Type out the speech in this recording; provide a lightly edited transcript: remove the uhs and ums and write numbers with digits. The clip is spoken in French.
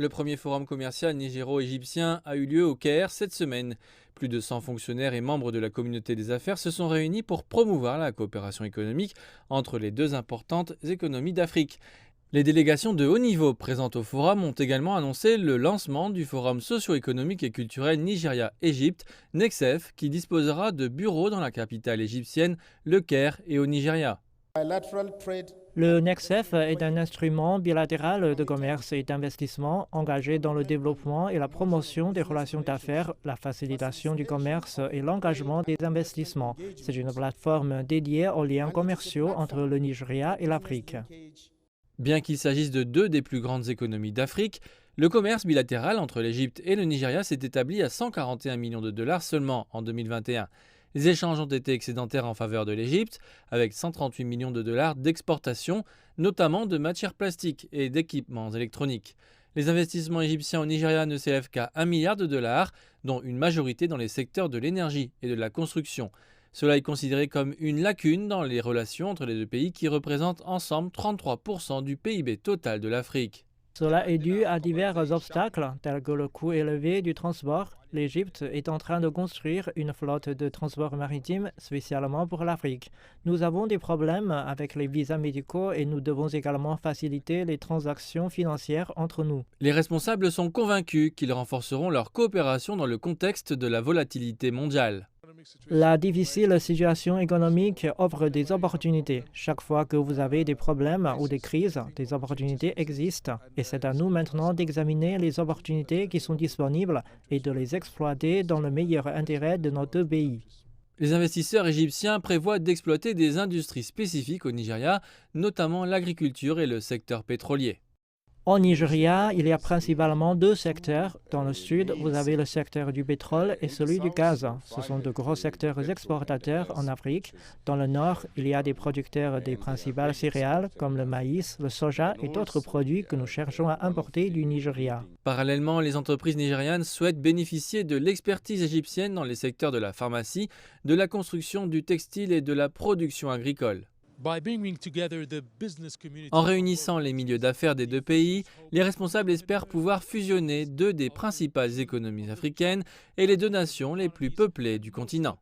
Le premier forum commercial nigéro-égyptien a eu lieu au Caire cette semaine. Plus de 100 fonctionnaires et membres de la communauté des affaires se sont réunis pour promouvoir la coopération économique entre les deux importantes économies d'Afrique. Les délégations de haut niveau présentes au forum ont également annoncé le lancement du forum socio-économique et culturel Nigeria-Égypte, NECSEF, qui disposera de bureaux dans la capitale égyptienne, le Caire et au Nigeria. Le NECSEF est un instrument bilatéral de commerce et d'investissement engagé dans le développement et la promotion des relations d'affaires, la facilitation du commerce et l'engagement des investissements. C'est une plateforme dédiée aux liens commerciaux entre le Nigeria et l'Afrique. Bien qu'il s'agisse de deux des plus grandes économies d'Afrique, le commerce bilatéral entre l'Égypte et le Nigeria s'est établi à 141 millions de dollars seulement en 2021. Les échanges ont été excédentaires en faveur de l'Égypte, avec 138 millions de dollars d'exportation, notamment de matières plastiques et d'équipements électroniques. Les investissements égyptiens au Nigeria ne s'élèvent qu'à 1 milliard de dollars, dont une majorité dans les secteurs de l'énergie et de la construction. Cela est considéré comme une lacune dans les relations entre les deux pays qui représentent ensemble 33% du PIB total de l'Afrique. Cela est dû à divers obstacles, tels que le coût élevé du transport. L'Égypte est en train de construire une flotte de transport maritime spécialement pour l'Afrique. Nous avons des problèmes avec les visas médicaux et nous devons également faciliter les transactions financières entre nous. Les responsables sont convaincus qu'ils renforceront leur coopération dans le contexte de la volatilité mondiale. La difficile situation économique offre des opportunités. Chaque fois que vous avez des problèmes ou des crises, des opportunités existent. Et c'est à nous maintenant d'examiner les opportunités qui sont disponibles et de les exploiter dans le meilleur intérêt de nos deux pays. Les investisseurs égyptiens prévoient d'exploiter des industries spécifiques au Nigeria, notamment l'agriculture et le secteur pétrolier. Au Nigeria, il y a principalement deux secteurs. Dans le sud, vous avez le secteur du pétrole et celui du gaz. Ce sont de gros secteurs exportateurs en Afrique. Dans le nord, il y a des producteurs des principales céréales comme le maïs, le soja et d'autres produits que nous cherchons à importer du Nigeria. Parallèlement, les entreprises nigérianes souhaitent bénéficier de l'expertise égyptienne dans les secteurs de la pharmacie, de la construction, du textile et de la production agricole. En réunissant les milieux d'affaires des deux pays, les responsables espèrent pouvoir fusionner deux des principales économies africaines et les deux nations les plus peuplées du continent.